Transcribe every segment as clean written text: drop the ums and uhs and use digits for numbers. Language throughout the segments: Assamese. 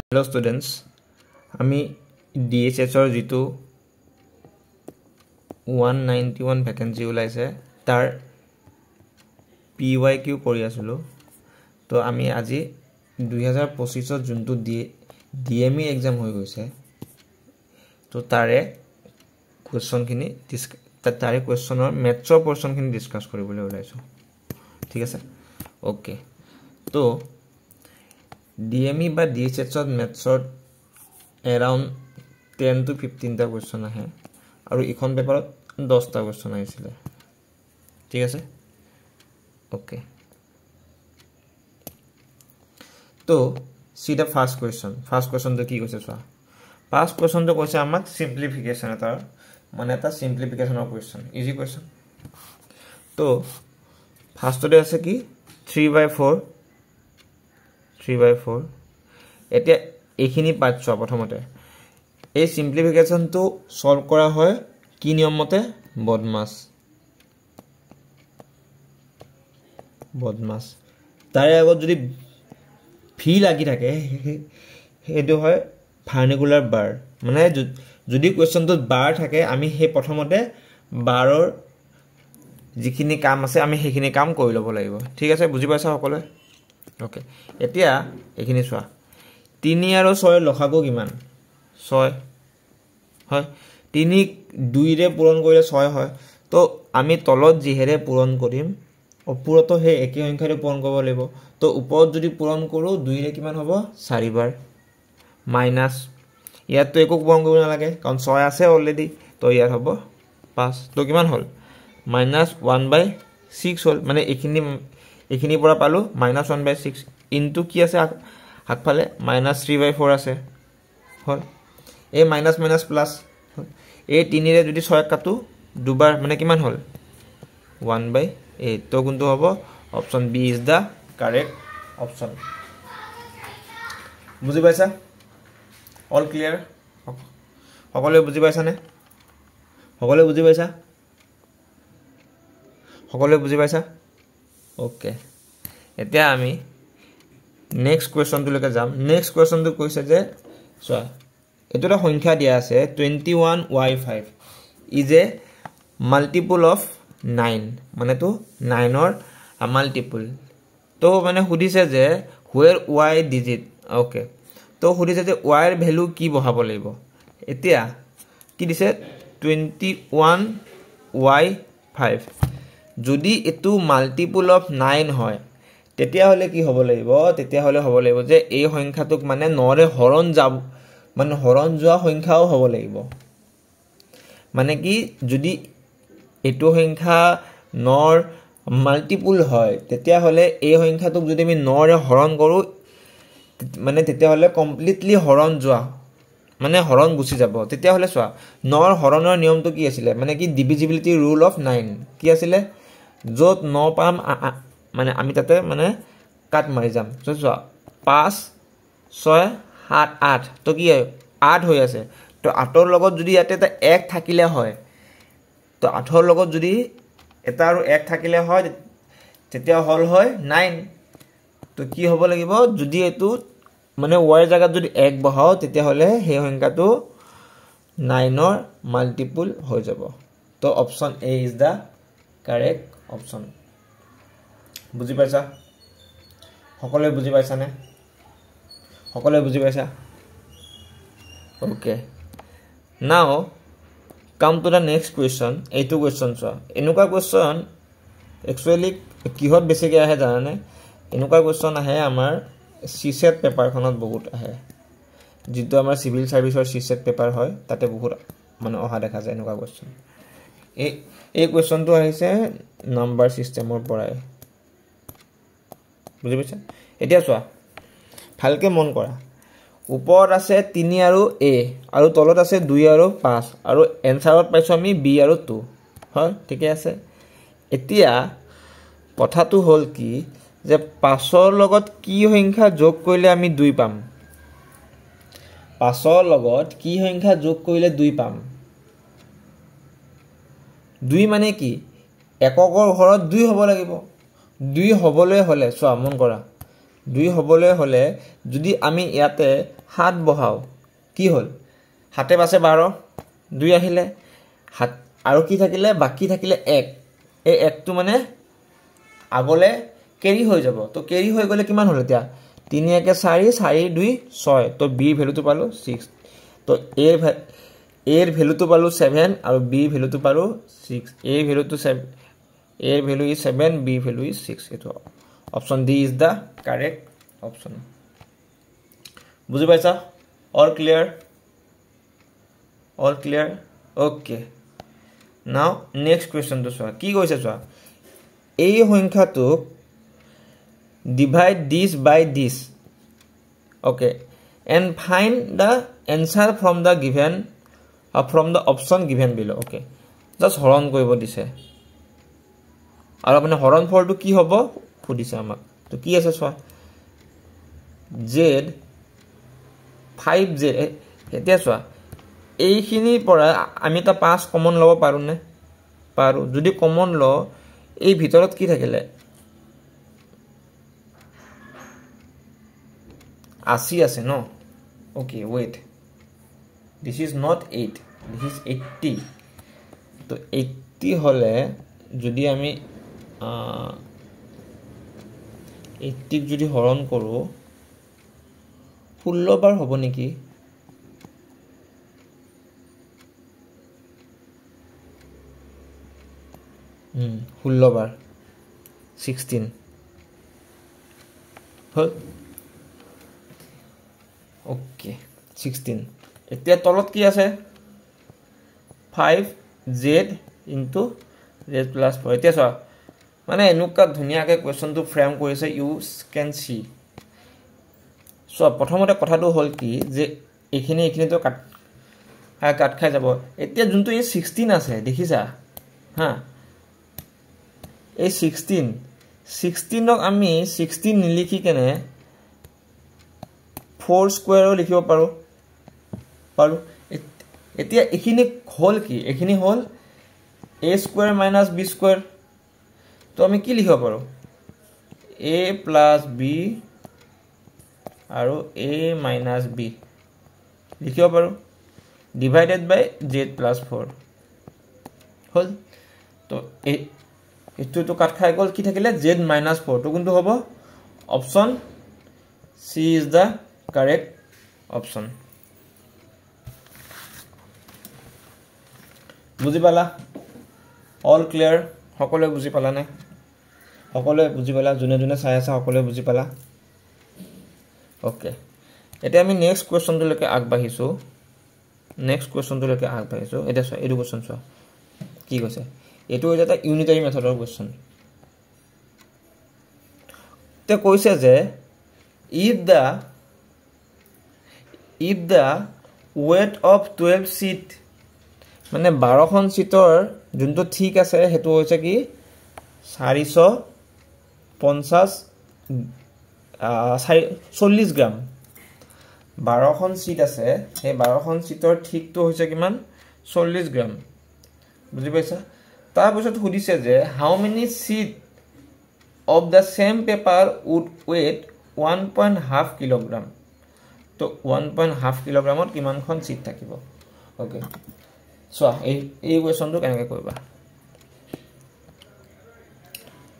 Hello students, আমি DHS or জিতু 191 vacancy ওলাইছে তাৰ PYQ কৰি আছিলো তো আমি আজি 2025 জুনটো DME এক্সাম হৈ গৈছে তো তাৰে কোৱেশ্চন খিনি তাৰে কোৱেশ্চনৰ মেথছৰ পোৰশন খিনি ডিসকাস কৰিবলৈ ওলাইছো ঠিক আছে ওকে তো DME বা DHS of maths around 10 to 15 টা question আহে আৰু ইখন পেপাৰত 10 টা question আহিছিল ঠিক আছে ওকে তো see the first question তো কি কৈছে চোৱা first question তো কৈছে আমাক simplification এটা মানে এটা simplification of question easy question তো ফাৰ্স্ট তে আছে কি 3/4 এতিয়া এইখিনি পাৰ্ট চোৱা প্ৰথমতে এই সিম্পলিফিকেশন তো সলভ কৰা হয় কি নিয়মতে বদমাস তাৰে আগত যদি ভি লাগি থাকে হেটো হয় ভাৰ্নিকুলাৰ বাৰ মানে যদি কোৱেশ্চনটো বাৰ থাকে আমি হে প্ৰথমতে বাৰৰ যিখিনি কাম আছে আমি হেখিনি কাম কৰি ল'ব লাগিব ঠিক আছে বুজি পাইছা সকলোৱে ওকে এতিয়া এখিনি চোৱা 3 আৰু 6 লখাগু কিমান 6 হয় 3 2 ৰে পূৰণ কৰিলে 6 হয় তো আমি তলত জিহেৰে পূৰণ কৰিম ওপৰতো হে একে সংখ্যাৰে পূৰণ কৰিব লাগিব তো ওপৰত যদি পূৰণ কৰো 2 ৰে কিমান হ'ব 4 বাৰ মাইনাস ইয়াত তো একো পূৰণ কৰিব নালাগে কাৰণ 6 আছে অলৰেডি তো ইয়াত হ'ব 5 তো কিমান হ'ল -1/6 হ'ল মানে এখিনি পৰা পালো -1/6 ইনটু কি আছে আগফালে -3/4 আছে হল এই মাইনাস মাইনাস প্লাস এই 3 ৰে যদি 6 কাটো দুবাৰ মানে কিমান হ'ল 1/8 তো কোনটো হ'ব option B is the correct option বুজি পাইছা অল ক্লিয়াৰ সকলোৱে বুজি পাইছা নে সকলোৱে বুজি পাইছা ওকে এতিয়া আমি নেক্সট কোৱেশ্চন তো লৈকে যাম নেক্সট কোৱেশ্চন তো কৈছে যে চোৱা এটোটা সংখ্যা দিয়া আছে 21y5 is a multiple of 9 মানে তো 9 ৰ মাল্টিপল তো মানে সুধিছে যে where y digit ওকে তো সুধিছে যে y ৰ ভ্যালু কি বহাব লাগিব এতিয়া কি দিছে 21y5 যদি এটো মাল্টিপল অফ 9 হয় তেতিয়া হলে কি হ'ব লাগিব যে এই সংখ্যাটোক মানে 9 ৰে হৰণ যাব মানে হৰণ যোৱা সংখ্যাও হ'ব লাগিব মানে কি যদি এটো সংখ্যা 9 ৰ মাল্টিপল হয় তেতিয়া হলে এই সংখ্যাটোক যদি আমি 9 ৰে হৰণ কৰো মানে তেতিয়া হলে কমপ্লিটলি হৰণ যোৱা মানে হৰণ গুছি যাব তেতিয়া হলে চোৱা 9 ৰ হৰণৰ নিয়মটো কি আছিল মানে কি ডিভিজিবিলিটি ৰুল অফ 9 কি আছিল যত 9 পাম মানে আমি তাতে মানে কাট মাৰি যাম চোৱা 5 6 7 8 তো কি 8 হৈ আছে তো 8 ৰ লগত যদি ইয়াতে এটা 1 থাকিলে হয় তো 8 ৰ লগত যদি এটা আৰু 1 থাকিলে হয় তেতিয়া হল হয় 9 তো কি হ'ব লাগিব যদি এটো মানে y জায়গাত যদি 1 বহাও তেতিয়া হলে হে সংখ্যাটো 9 ৰ মাল্টিপল হৈ যাব তো option A is the correct option বুজি পাইছা সকলোৱে বুজি পাইছা নে সকলোৱে বুজি পাইছা ওকে নাও come to the next question এইটো কোৱেশ্চন চোৱা এনেকুৱা কোৱেশ্চন একচুয়ালি কিহত বেছিকে আহে জানানে এনেকুৱা কোৱেশ্চন আহে আমাৰ সিসেট পেপাৰখনত বহুত আহে যেটো আমাৰ সিভিল সাৰ্ভিসৰ সিসেট পেপাৰ হয় তাতে বহুত মানে অহা দেখা যায় এনেকুৱা কোৱেশ্চন এই কোৱেশ্চনটো আহিছে নাম্বাৰ সিস্টেমৰ পৰাই বুজি পাইছা এতিয়া চোৱা ভালকে মন কৰা ওপৰত আছে 3 আৰু a আৰু তলত আছে 2 আৰু 5 আৰু এনসাৰত পাইছো আমি b আৰু 2 হয় ঠিকে আছে এতিয়া কথাটো হল কি যে 5 ৰ লগত কি সংখ্যা যোগ কৰিলে আমি 2 পাম 5 ৰ লগত কি সংখ্যা যোগ কৰিলে 2 পাম 2 মানে কি এককৰ ঘৰত 2 হ'ব লাগিব 2 হ'বলৈ হলে চোৱা মন কৰা 2 হ'বলৈ হলে যদি আমি ইয়াতে 7 বহাও কি হল 7 পাছে 12 2 আহিলে 7 আৰু কি থাকিলে বাকি থাকিলে 1 এই 1 টো মানে আগলে কেৰি হৈ যাব তো কেৰি হৈ গলে কিমান হল এতিয়া 3 1 4 4 2 6 তো b ভ্যালুটো পালো 6 তো a এর ভ্যালুটো পালো 7 আৰু b ভ্যালুটো পালো 6 a ভ্যালুটো 7 a value is 7 b value is 6 এটো option d is the correct option বুঝি পাইছা all clear okay now next question to চোৱা কি কৈছে চোৱা এই সংখ্যাটো divide this by this okay and find the answer from the given from the option given below okay just হৰণ কৰিব দিছে আৰু মানে হৰণ ফলটো কি হ'ব সুধিছে আমাক তো কি আছে চোৱা z 5z এতিয়া চোৱা এইখিনি পৰা আমি এটা 5 কমন লব পাৰো নে পাৰো যদি কমন ল এই ভিতৰত কি থাকিলে 80 আছে ন okay wait this is not 8 this is 80 তো 80 হলে যদি আমি 80 যদি হৰণ কৰো 16 বাৰ হ'ব নেকি 16 বাৰ 16 হল ওকে 16 এতিয়া তলত কি আছে 5z into z plus 4 এতিয়া চোৱা মানে এনুকা ধুনিয়াকে কোৱেশ্চনটো ফ্ৰেম কৰিছে ইউ ক্যান সি সো প্ৰথমতে কথাটো হল কি যে এখিনি তো কাট খাই যাব এতিয়া যোনটো এই 16 আছে দেখিছা হা এই 16 ক আমি 16 নিলিখি কেনে 4 স্কয়াৰও লিখিব পাৰো এতিয়া এখিনি হল কি এখিনি হল a square minus b square তো আমি কি লিখিব পাৰো a plus b আৰু a minus b লিখিব পাৰো divided by z plus 4 হল তো এটো তো কাট খাই গল কি থাকিলে z minus 4 তো কোনটো হ'ব option c is the correct option বুজি পালা all clear সকলে বুজি পালা নে সকলে বুজি পালা জুনে জুনে চাই আছে সকলে বুজি পালা ওকে এতিয়া আমি নেক্সট কোৱেশ্চনটো লৈকে আগবাঢ়িছো এটা চোৱা এডু কোৱেশ্চন চোৱা কি কৈছে এটো এটা ইউনিটাৰী মেথডৰ কোৱেশ্চন তে কৈছে যে if the weight of 12 seat মানে 12 খন সিটৰ যোনটো ঠিক আছে হেতু হৈছে কি 450 40 গ্ৰাম 12 খন সিট আছে এই 12 খন সিটৰ ঠিকটো হৈছে কিমান 40 গ্ৰাম বুজি পাইছা তাৰ পিছত সুধিছে যে how many seat of the same paper would weight 1.5 kilogram তো 1.5 kilogramত কিমানখন সিট থাকিব ওকে সো এই কোৱেশ্চনটো কেনেকৈ কৰিবা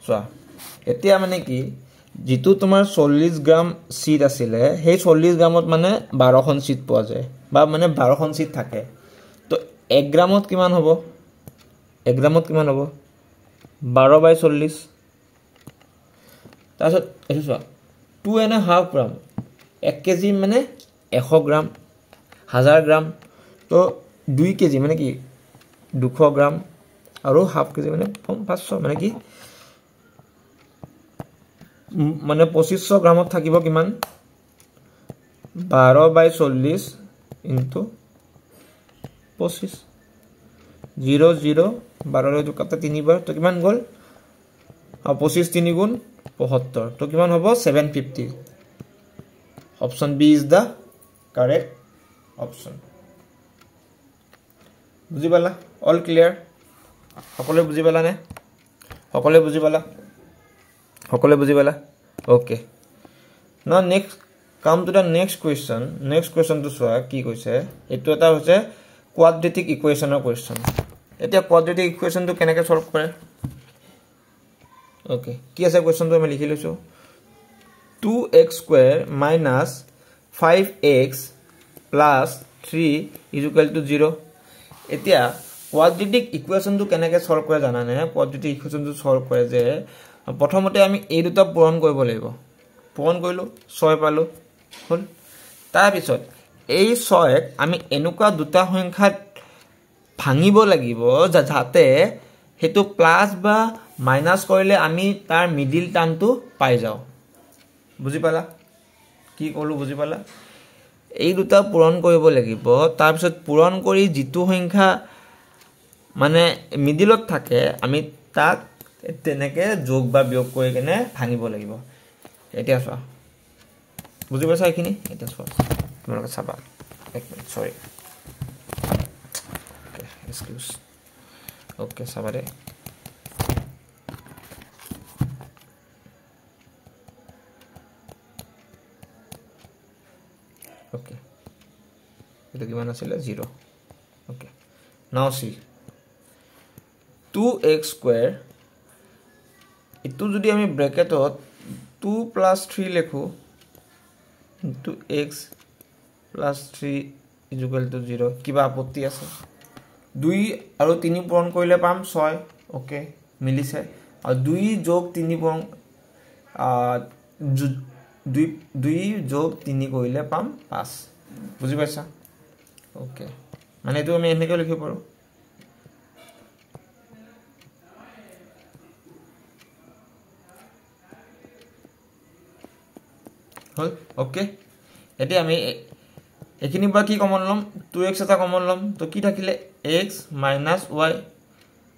সো এতিয়া মানে কি যেটো তোমাৰ 40 গ্ৰাম সিট আছিল সেই 40 গ্ৰামত মানে 12 খন সিট পোৱা যায় বা মানে 12 খন সিট থাকে তো 1 গ্ৰামত কিমান হ'ব 1 গ্ৰামত কিমান হ'ব 12/40 তাৰছত এটো চোৱা 2.5 গ্ৰাম 1 কেজি মানে 100 গ্ৰাম 1000 গ্ৰাম তো 2 কেজি মানে কি 200 গ্ৰাম আৰু হাফ কেজি মানে 500 মানে কি মানে 2500 গ্ৰামত থাকিব কিমান 12/40 ইনটু 25 0 0 12 ৰ কাটা 3 বাৰ তো কিমান গল 25 3 গুণ 75 তো কিমান হ'ব 750 option B is the correct option বুজি পালা অল ক্লিয়ার সকলে বুজি পালা নে সকলে বুজি পালা ওকে নাও Come to the next question. Next question to soa ki koise etu eta hoise quadratic equation or question. Etia quadratic equation to kenake solve kore? Okay, ki ase question to ame likhi loisu 2x square minus 5x plus 3 is equal to 0. Etia quadratic equation to kenake solve kore jana ne? Quadratic equation to solve kore je prothomote ami ei duta puron koribo lagibo. Puron korilu 6 palu হল তাৰ পিছত এই 6 আমি এনেকুৱা দুটা সংখ্যা ভাঙিব লাগিব যাতে হেতু প্লাস বা মাইনাস কৰিলে আমি তাৰ মিডল টাৰ্মটো পাই যাও বুজি পালা কি কলো বুজি পালা এই দুটা পূৰণ কৰিব লাগিব তাৰ পিছত পূৰণ কৰি যিটো সংখ্যা মানে মিডলত থাকে আমি তাক তেনেকে যোগ বা বিয়োগ কৰি কেনে ভাঙিব লাগিব এতিয়া চোৱা বুজি পাইছা এখিনি এটা চোৱা তোমালোকে চাবা এক মিনিট সৰি ওকে এক্সকিউজ ওকে চাবা দে ওকে এটা কিমান আছিল 0 ওকে নাও সি 2x square ইটো যদি আমি ব্র্যাকেটত 2 plus 3 লেখো into x plus 3 is equal to 0 কিবা আপত্তি আছে 2 আৰু 3 পূৰণ কৰিলে পাম 6 ওকে মিলিছে আৰু 2 যোগ 3 পূৰণ 2 যোগ 3 কৰিলে পাম 5 বুজি পাইছা ওকে মানে এটো আমি এনেকৈ লিখিব পাৰো হল ওকে এতে আমি এখিনি বা কি কমন লম 2x এটা কমন লম তো কি থাকিলে x - y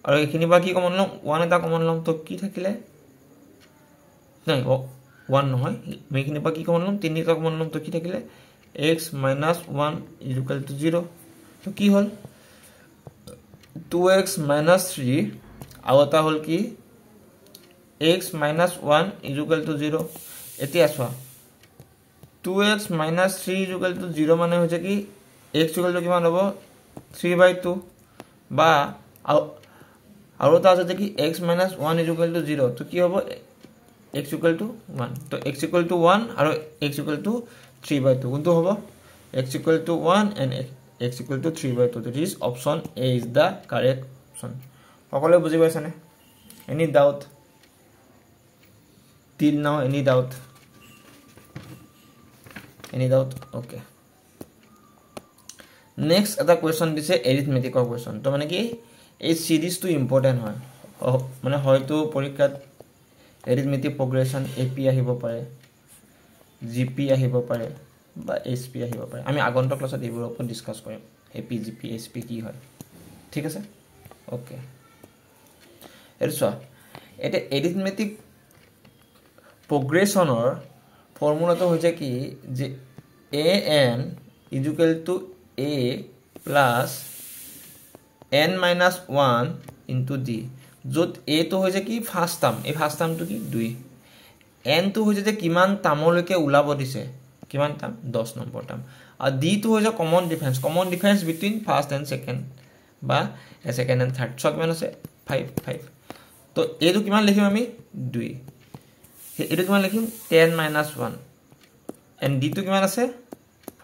আৰু এখিনি বা কি কমন লম 1 এটা কমন লম তো কি থাকিলে নাই 1 নহয় মেখিনি বা কি কমন লম 3 এটা কমন লম তো কি থাকিলে x - 1 = 0 তো কি হল 2x - 3 আৰু এটা হল কি x - 1 = 0 এতিয়া চোৱা 2x minus 3 is equal to 0 মানে হচ্ছে কি x equal to কিমান হ'ব 3/2 বা আৰু তা আছে কি x minus 1 is equal to 0 তো কি হ'ব x equal to 1 তো x equal to 1 আৰু x equal to 3/2 কোনটো হ'ব x equal to 1 and x equal to 3/2 that is option A is the correct option সকলে বুজি পাইছানে any doubt till now any doubt any doubt okay next other question দিছে arithmetic question তো মানে কি এই সিরিজ তো ইম্পর্টেন্ট হয় মানে হয়তো পরীক্ষাত arithmetic progression AP আহিব পাৰে GP আহিব পাৰে বা SP আহিব পাৰে আমি আগন্তুক ক্লাছত এইবোৰ ওপৰত ডিসকাস কৰিম AP GP SP কি হয় ঠিক আছে ওকে এৰছো এটা arithmetic progressionৰ formula to hoje ki je an is equal to a plus n minus 1 into d jot a to hoje ki first term e first term to ki 2 n to hoje je kiman tamoloke ulabo dise kiman term 10 number term and d to hoje common difference between first and second ba second and third so kiman ase 5 to a to kiman likhim ami 2 এটো কিমান লিখিম 10 - 1 and d to কিমান আছে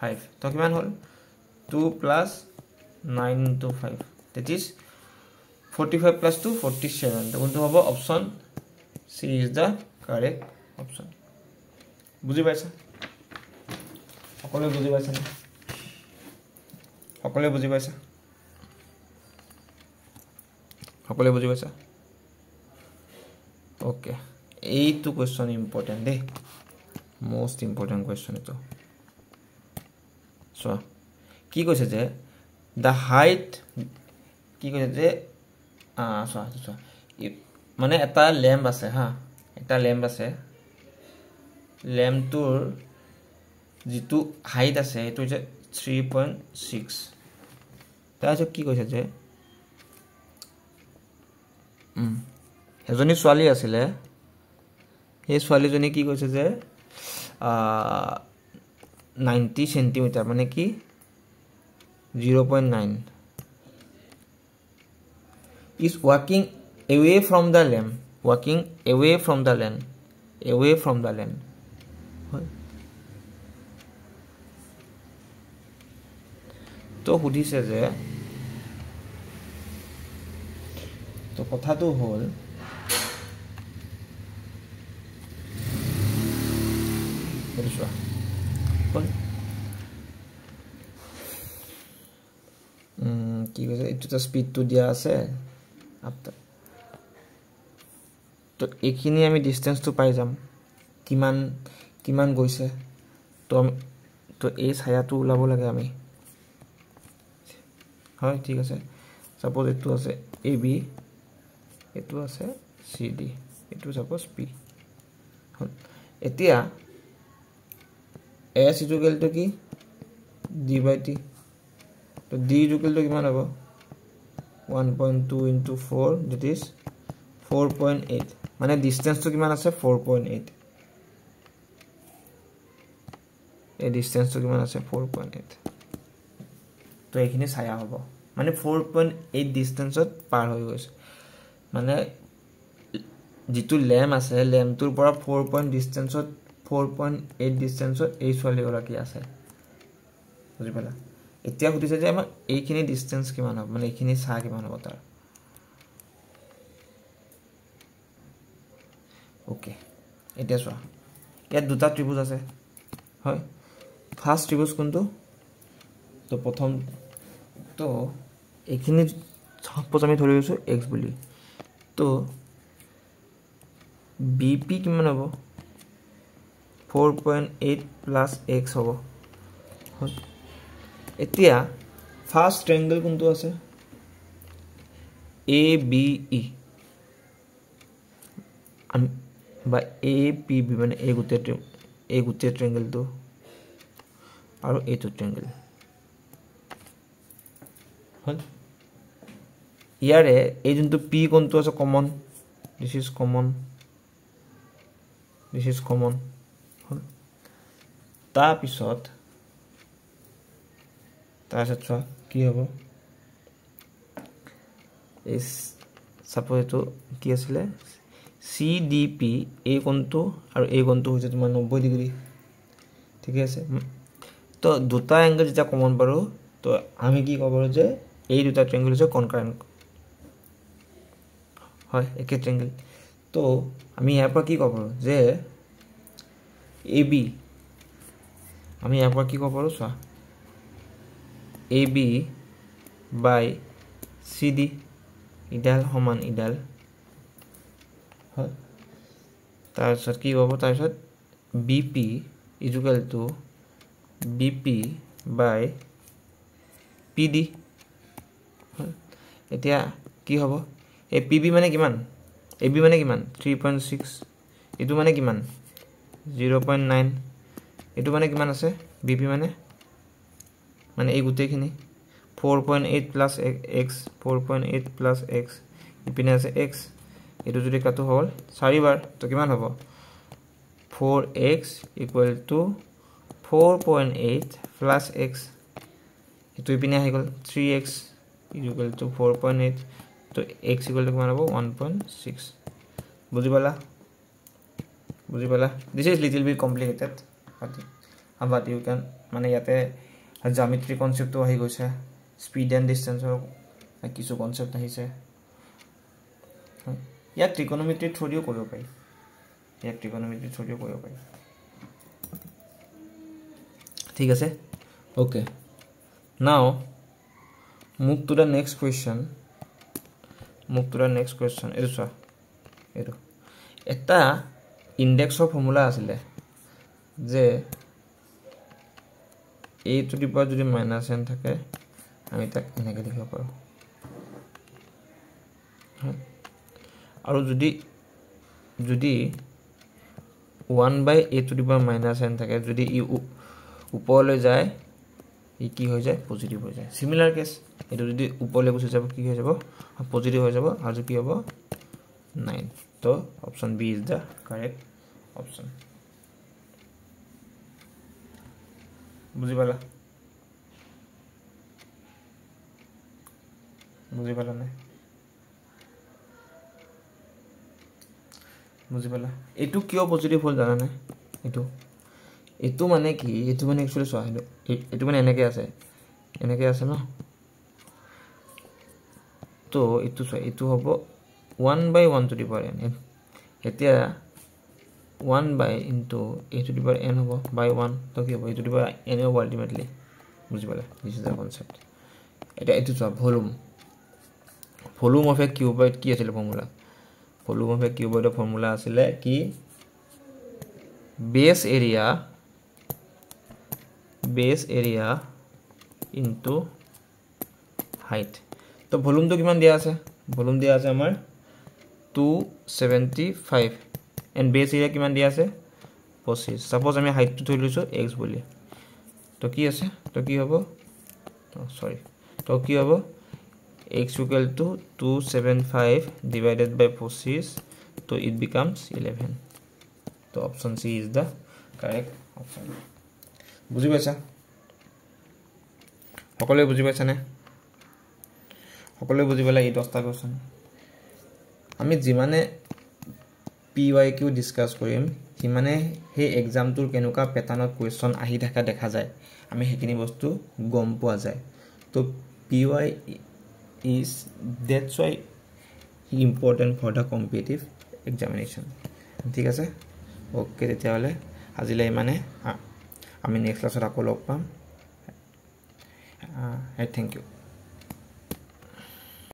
5 তো কিমান হল 2 plus 9 into 5 that is 45 plus 2 47 তো কোনটো হ'ব option C is the correct option বুজি পাইছা সকলে বুজি পাইছা সকলে বুজি পাইছা সকলে বুজি পাইছা ওকে এই তো কোশ্চন ইম্পর্টেন্ট দে মোস্ট ইম্পর্টেন্ট কোশ্চন এটো সো কি কৈছে যে the height কি কৈছে যে সো মানে এটা ল্যাম্প আছে হা এটা ল্যাম্প আছে ল্যাম্পটোৰ যেটো হাইট আছে এটো যে 3.6 তাৰপিছত কি কৈছে যে এজনী ছোৱালী আছিল এই ছোৱালীজনী কি কৈছে যে 90 সেন্টিমিটার মানে কি 0.9 is walking away from the lamp walking away from the lamp away from the lamp তো সুধিছে যে তো কথাটো হল কি কৈছে এইটো স্পীডটো দিয়া আছে তো এইখিনি আমি ডিস্টেন্সটো পাই যাম কিমান কিমান গৈছে তো এই ছায়াটো ওলাব লাগে আমি হয় ঠিক আছে সাপোজ এইটো আছে এ বি এইটো আছে সি ডি এইটো সাপোজ পি এতিয়া এস ইকুৱেলটো কি ডি বাই টি তো ডি ইকুৱেলটো কিমান হ'ব 1.2 into 4 that is 4.8 মানে ডিস্টেন্সটো কিমান আছে 4.8 এই ডিস্টেন্সটো কিমান আছে 4.8 তো এইখিনি ছায়া হ'ব মানে 4.8 ডিস্টেন্সত পাৰ হৈ গৈছে মানে যেটো ল্যাম্প আছে ল্যাম্পটোৰ পৰা 4.8 ডিস্টেন্সত এই ছোৱালী গৰাকী আছে বুজি পালা এতিয়া সুধিছে যে আমাৰ এইখিনি ডিস্টেন্স কিমান হ'ব মানে এইখিনি ছায়া কিমান হ'ব তাৰ ওকে এতিয়া চোৱা ইয়াত দুটা ত্ৰিভুজ আছে হয় ফাৰ্স্ট ত্ৰিভুজ কোনটো তো প্ৰথম তো এইখিনি সাপোজ আমি ধৰি লৈছো x বুলি তো bp কিমান হ'ব 4.8 plus x হ'ব এতিয়া ফাৰ্স্ট ট্ৰায়াঙ্গল কোনটো আছে ABE বা APB মানে এই গোটেই ট্ৰায়াঙ্গলটো আৰু এইটো ট্ৰায়াঙ্গল হল ইয়াৰে এই যোনটো p কোনটো আছে কমন this is common হল তাৰ পিছত চোৱা কি হ'ব এই সাপোজ এইটো কি আছিলে CDP এই কোণটো আৰু এই কোণটো হৈছে তোমাৰ 90 ডিগ্ৰী ঠিক আছে তো দুটা এংগল যেটা কমন পাৰো তো আমি কি ক'ব যে এই দুটা ট্ৰায়াঙ্গল হৈছে কনকাৰেন্ট হয় একে ট্ৰায়াঙ্গল তো আমি ইয়াৰ পৰা কি ক'ব যে AB আমি ইয়াৰ পৰা কি ক'ব পাৰো চোৱা AB by CD ইডাল সমান ইডাল হয় তাৰপিছত কি হ'ব তাৰপিছত BP equal to BP by PD এতিয়া কি হ'ব এই PB মানে কিমান AB মানে কিমান 3.6 এটো মানে কিমান 0.9 এটো মানে কিমান আছে BP মানে এই গুটেখিনি 4.8 plus x 4.8 plus x ইপিনে আছে x এটো যদি কাটো হল 4 বাৰ তো কিমান হ'ব 4x equal to 4.8 plus x এটো ইপিনে আহি গল 3x equal to 4.8 তো x equal to কিমান হ'ব 1.6 বুজি পালা this is little bit complicated but you can মানে ইয়াতে geometry concept তো আহি গৈছে speed and distance কিছু concept আহিছে ইয়াত trigonometry থিওৰিও কৰিব পাৰি ঠিক আছে okay now move to the next question এটো চোৱা এটো এটা ইনডেক্সৰ ফৰ্মুলা আছিল যে a to the power যদি -n থাকে আমি তাক এনেকৈ লিখিব পাৰো আৰু যদি 1/a to the power -n থাকে যদি ই ওপৰলৈ যায় ই কি হৈ যায় পজিটিভ হৈ যায় সিমিলাৰ কেস এটো যদি ওপৰলৈ গুচি যাব কি হৈ যাব পজিটিভ হৈ যাব আৰু কি হ'ব 9 তো option B is the correct option বুজি পালা নাই বুজি পালা এইটো কিয় পজিটিভ হ'ল জানা নাই এইটো মানে কি এইটো মানে একচুয়ালি চোৱা এইটো মানে এনেকৈ আছে ন তো এইটো চোৱা এইটো হ'ব 1/1 to the power n এতিয়া 1 into a to the power n হ'ব by 1 তো কি হ'ব a to the power n হ'ব ultimately বুজি পালা this is the concept এটা এইটো চোৱা volume of a cuboid কি আছিল formula volume of a cuboid formula আছিল কি base area into height তো volume তো কিমান দিয়া আছে volume দিয়া আছে আমাৰ 275 and base area কিমান দিয়া আছে 25 suppose আমি height তো থৈ লৈছো x বুলি তো কি আছে তো কি হ'ব sorry তো কি হ'ব x equal to 275 divided by 25 so it becomes 11 so option C is the correct option বুজি পাইছা সকলোৱে বুজি পাইছা নে সকলোৱে বুজি পালে এই 10টা কোৱেশ্চন আমি যিমানে PYQ ডিসকাস কৰিম সিমানে হে এক্সামটোৰ কেনেকুৱা প্যাটাৰ্নত কোৱেশ্চন আহি থকা দেখা যায় আমি হেকিনি বস্তু গম পোৱা যায় তো PY is that's why important for the competitive examination ঠিক আছে ওকে তেতিয়াহলে আজিলৈ মানে আমি নেক্সট ক্লাছত আকৌ লগ পাম I thank you